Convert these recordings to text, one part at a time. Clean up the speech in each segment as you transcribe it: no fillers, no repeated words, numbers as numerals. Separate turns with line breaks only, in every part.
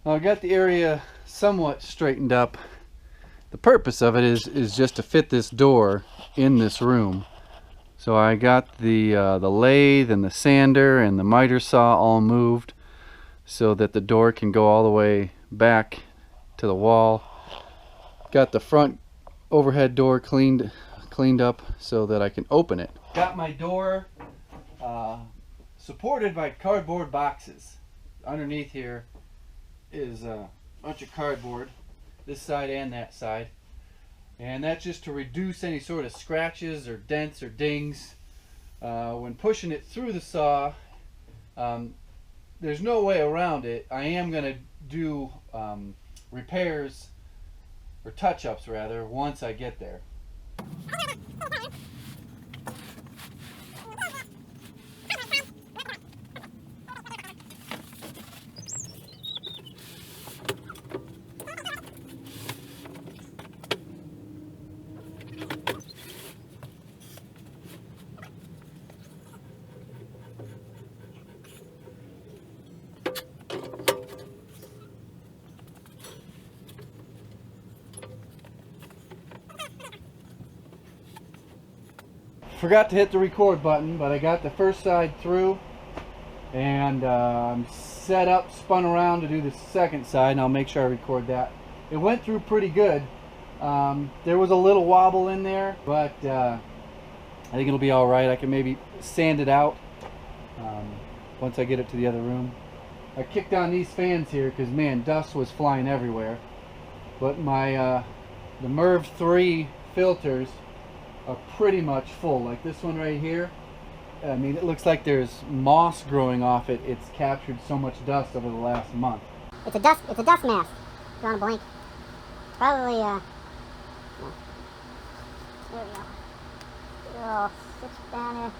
I got the area somewhat straightened up. The purpose of it is just to fit this door in this room. So I got the lathe and the sander and the miter saw all moved so that the door can go all the way back to the wall. Got the front overhead door cleaned up so that I can open it. Got my door supported by cardboard boxes. Underneath here is a bunch of cardboard, this side and that side, and that's just to reduce any sort of scratches or dents or dings when pushing it through the saw. There's no way around it. I am going to do repairs, or touch-ups rather, once I get there. Forgot to hit the record button, but I got the first side through, and I'm set up, spun around to do the second side, and I'll make sure I record that. It went through pretty good. There was a little wobble in there, but I think it'll be all right. I can maybe sand it out once I get it to the other room. I kicked on these fans here because, man, dust was flying everywhere. But my the MERV 3 filters are pretty much full. Like this one right here, I mean, it looks like there's moss growing off it. It's captured so much dust over the last month.
It's a dust mask. Drawing a blank. Probably yeah. There we go. Oh, 6 banner.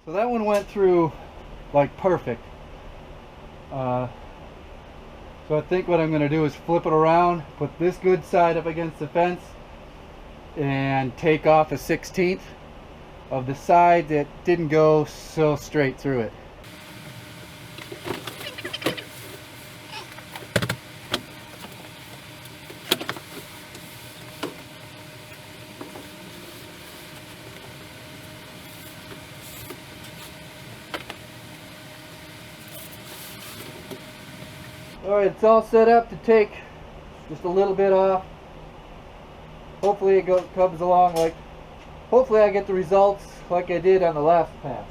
So that one went through like perfect. So I think what I'm going to do is flip it around, put this good side up against the fence, and take off a 1/16 of the side that didn't go so straight through it. Alright, it's all set up to take just a little bit off. Hopefully it comes along like, hopefully I get the results like I did on the last pass.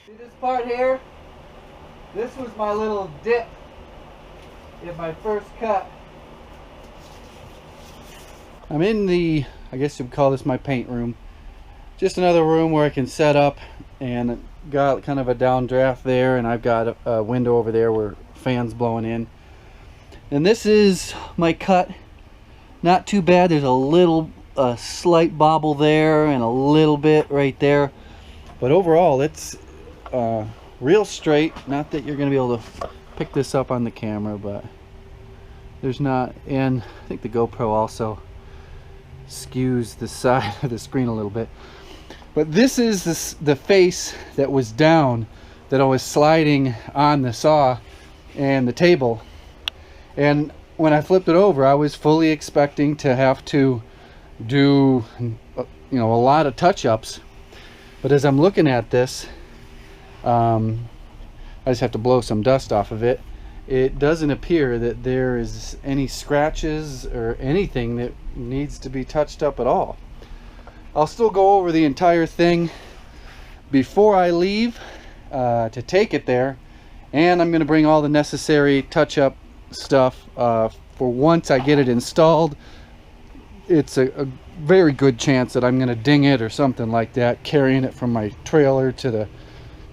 See this part here? This was my little dip in my first cut. I'm in the, I guess you'd call this my paint room. Just another room where I can set up, and got kind of a downdraft there, and I've got a window over there where fans blowing in. And this is my cut. Not too bad. There's a slight bobble there and a little bit right there. But overall, it's real straight. Not that you're going to be able to pick this up on the camera, but there's not. And I think the GoPro also skews the side of the screen a little bit. But this is the face that was down that I was sliding on the saw and the table. And when I flipped it over, I was fully expecting to have to do, you know, a lot of touch-ups. But as I'm looking at this, I just have to blow some dust off of it. It doesn't appear that there is any scratches or anything that needs to be touched up at all. I'll still go over the entire thing before I leave to take it there, and I'm going to bring all the necessary touch-up stuff for once I get it installed. It's a very good chance that I'm going to ding it or something like that, carrying it from my trailer to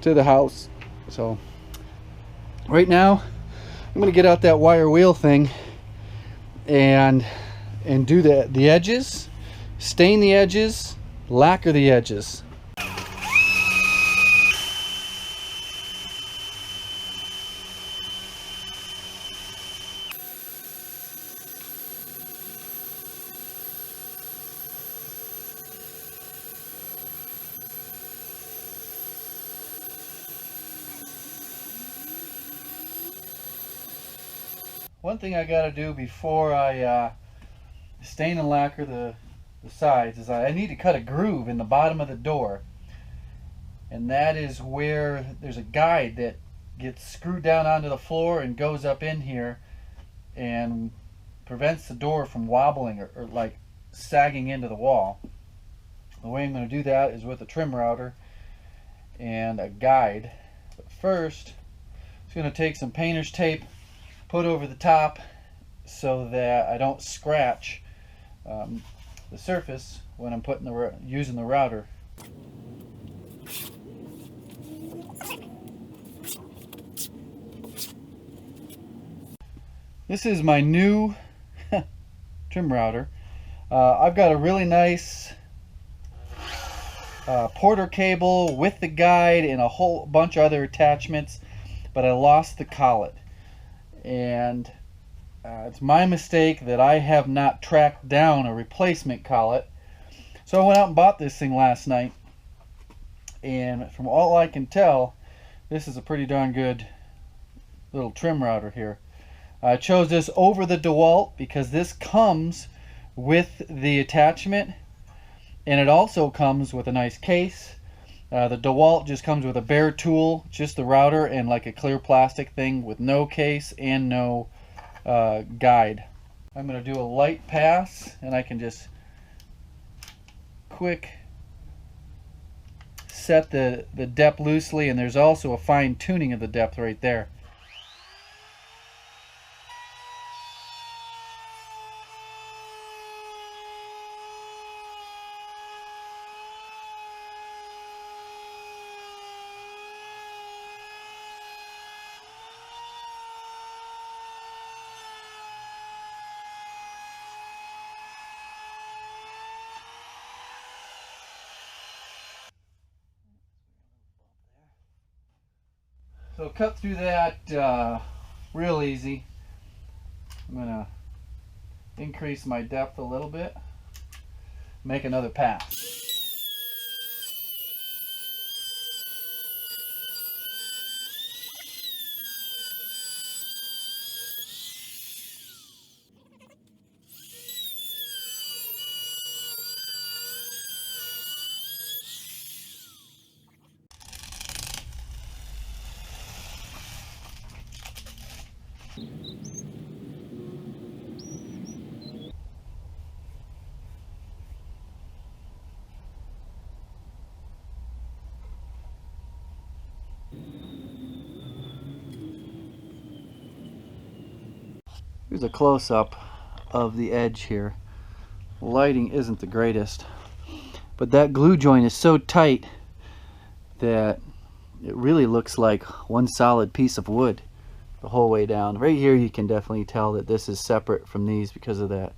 the house. So right now I'm going to get out that wire wheel thing and do the edges, stain the edges, lacquer the edges. One thing I got to do before I stain and lacquer the sides is I need to cut a groove in the bottom of the door, and that is where there's a guide that gets screwed down onto the floor and goes up in here and prevents the door from wobbling or like sagging into the wall. The way I'm going to do that is with a trim router and a guide. But first, I'm just going to take some painter's tape, put over the top so that I don't scratch the surface when I'm using the router. This is my new trim router. I've got a really nice Porter cable with the guide and a whole bunch of other attachments, but I lost the collet. And it's my mistake that I have not tracked down a replacement collet. So I went out and bought this thing last night, and from all I can tell, this is a pretty darn good little trim router here. I chose this over the DeWalt because this comes with the attachment, and it also comes with a nice case. The DeWalt just comes with a bare tool, just the router and like a clear plastic thing with no case and no guide. I'm going to do a light pass, and I can just quick set the depth loosely, and there's also a fine tuning of the depth right there. So cut through that real easy. I'm going to increase my depth a little bit, make another pass. Here's a close-up of the edge here. The lighting isn't the greatest, but that glue joint is so tight that it really looks like one solid piece of wood the whole way down. Right here you can definitely tell that this is separate from these because of that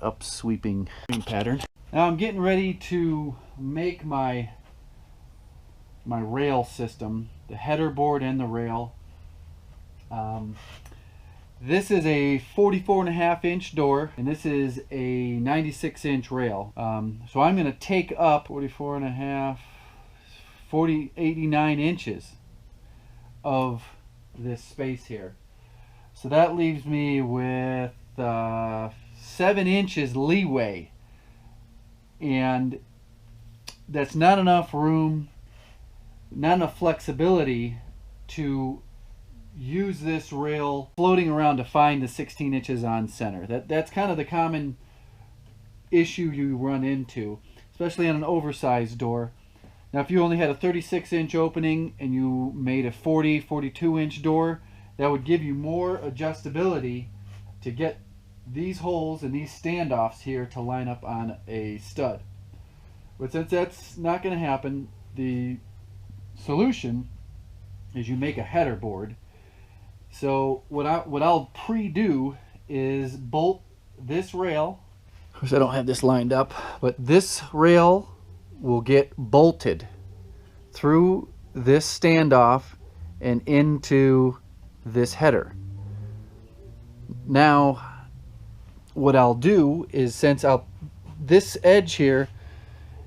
upsweeping pattern. Now I'm getting ready to make my my rail system, the header board and the rail. This is a 44.5-inch door, and this is a 96-inch rail. So I'm going to take up 89 inches of this space here. So that leaves me with 7 inches leeway, and that's not enough room, not enough flexibility to use this rail floating around to find the 16 inches on center. That's kind of the common issue you run into, especially on an oversized door. Now if you only had a 36-inch opening and you made a 42-inch door, that would give you more adjustability to get these holes and these standoffs here to line up on a stud. But since that's not going to happen, the solution is you make a header board. So what I'll pre-do is bolt this rail. Of course I don't have this lined up, but this rail will get bolted through this standoff and into this header. Now what I'll do is, since this edge here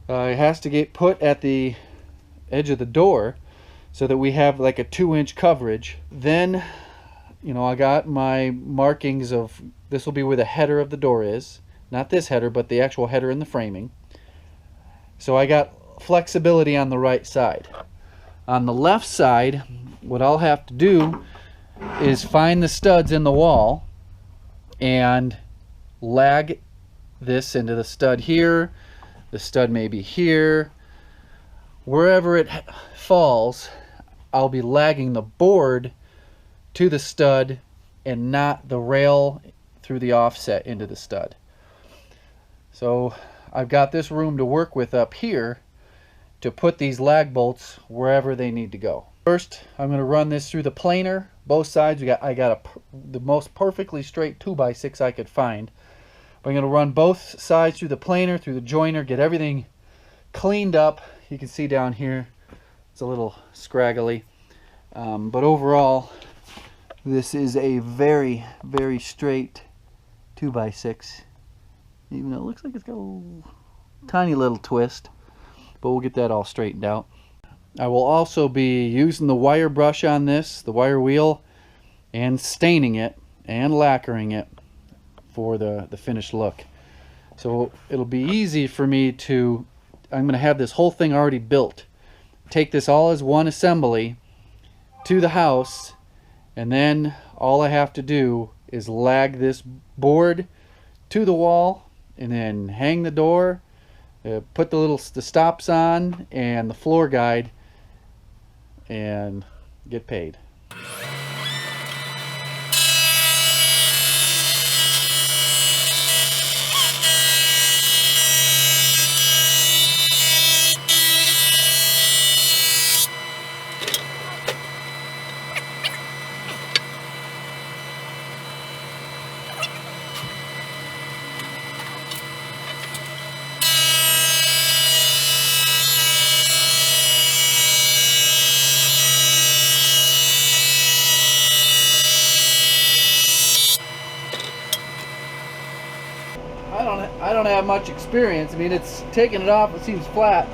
has to get put at the edge of the door so that we have like a 2-inch coverage, then I got my markings of, this will be where the header of the door is, not this header but the actual header in the framing. So I got flexibility on the right side. On the left side, what I'll have to do is find the studs in the wall and lag this into the stud here, the stud maybe here, wherever it falls. I'll be lagging the board to the stud and not the rail through the offset into the stud. So I've got this room to work with up here to put these lag bolts wherever they need to go. First, I'm going to run this through the planer, both sides. I got the most perfectly straight 2x6 I could find. But I'm going to run both sides through the planer, through the joiner, get everything cleaned up. You can see down here it's a little scraggly, but overall this is a very, very straight 2x6, even though it looks like it's got a tiny little twist, but we'll get that all straightened out. I will also be using the wire brush on this, the wire wheel, and staining it and lacquering it for the finished look. So it'll be easy for me to, I'm going to have this whole thing already built. Take this all as one assembly to the house, and then all I have to do is lag this board to the wall and then hang the door, put the stops on and the floor guide, and get paid. I don't have much experience. I mean, it's taking it off, it seems flat.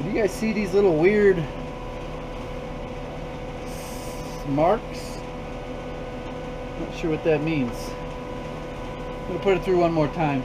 Do you guys see these little weird marks? Not sure what that means. I'm going to put it through one more time.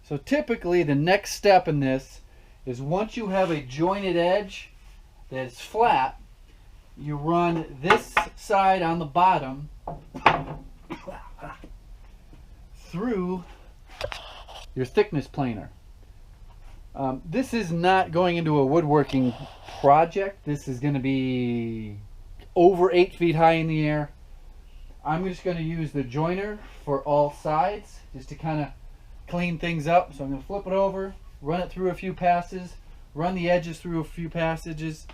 So typically the next step in this is, once you have a jointed edge that's flat, you run this side on the bottom through your thickness planer. This is not going into a woodworking project. This is going to be over 8 feet high in the air. I'm just going to use the joiner for all sides just to kind of clean things up. So I'm going to flip it over, run it through a few passes, run the edges through a few passages,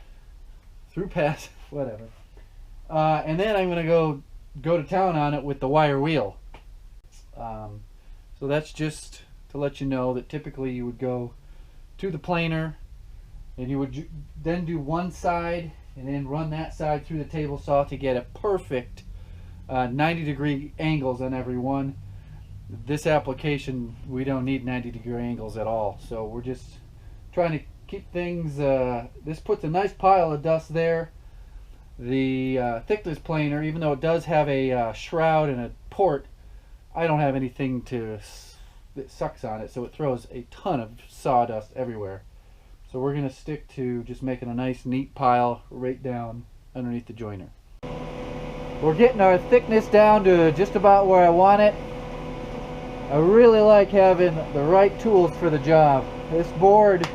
whatever. And then I'm going to go to town on it with the wire wheel. So that's just to let you know that typically you would go to the planer and you would then do one side and then run that side through the table saw to get a perfect 90-degree angles on every one. This application, we don't need 90-degree angles at all, so we're just trying to keep things, this puts a nice pile of dust there. The thickness planer, even though it does have a shroud and a port, I don't have anything that sucks on it, so it throws a ton of sawdust everywhere. So we're going to stick to just making a nice neat pile right down underneath the joiner. We're getting our thickness down to just about where I want it. I really like having the right tools for the job. This board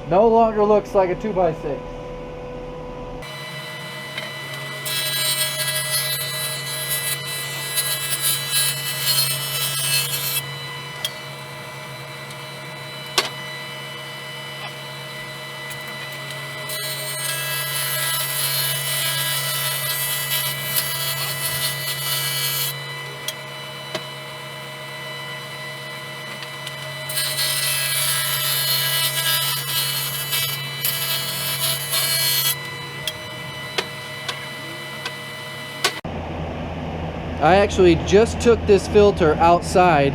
no longer looks like a 2x6. I actually just took this filter outside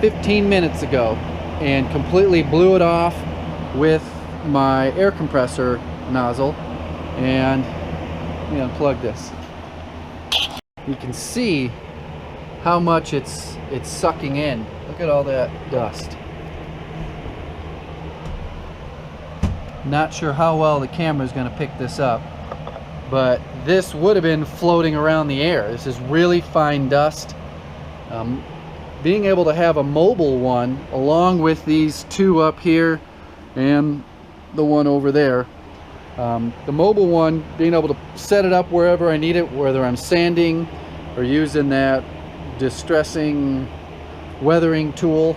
15 minutes ago and completely blew it off with my air compressor nozzle. And let me unplug this. You can see how much it's sucking in. Look at all that dust. Not sure how well the camera is going to pick this up, but this would have been floating around the air. This is really fine dust. Being able to have a mobile one along with these two up here and the one over there, the mobile one, being able to set it up wherever I need it, whether I'm sanding or using that distressing weathering tool.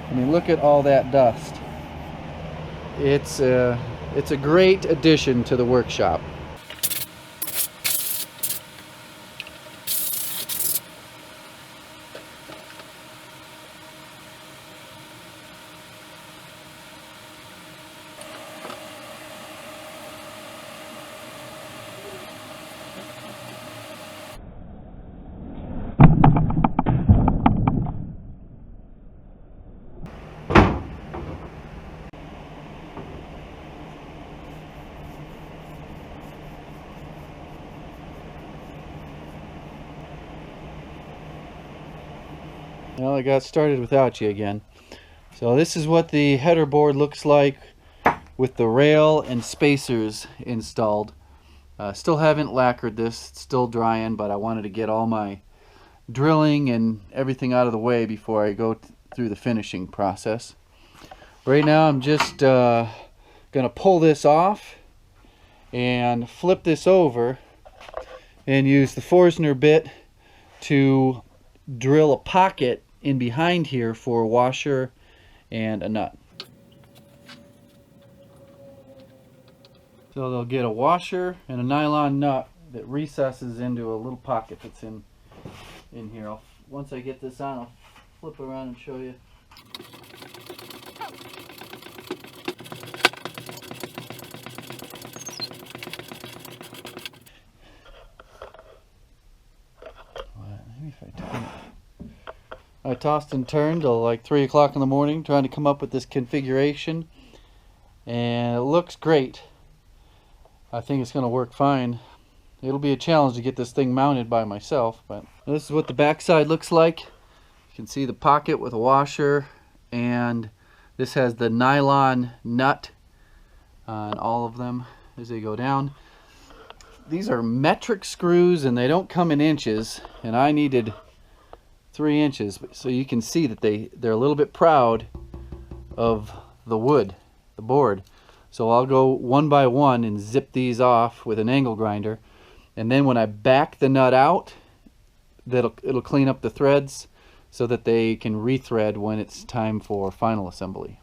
I mean, look at all that dust. It's a great addition to the workshop. Well, I got started without you again. So this is what the header board looks like with the rail and spacers installed. Still haven't lacquered this, it's still drying, but I wanted to get all my drilling and everything out of the way before I go through the finishing process. Right now I'm just gonna pull this off and flip this over and use the Forstner bit to drill a pocket in behind here for a washer and a nut. So they'll get a washer and a nylon nut that recesses into a little pocket that's in here. Once I get this on, I'll flip around and show you. I tossed and turned till like 3 o'clock in the morning trying to come up with this configuration, and it looks great. I think it's going to work fine. It'll be a challenge to get this thing mounted by myself, but this is what the backside looks like. You can see the pocket with a washer, and this has the nylon nut on all of them as they go down. These are metric screws and they don't come in inches, and I needed 3 inches, so you can see that they're a little bit proud of the wood, the board. So I'll go one by one and zip these off with an angle grinder, and then when I back the nut out, it'll clean up the threads so that they can rethread when it's time for final assembly.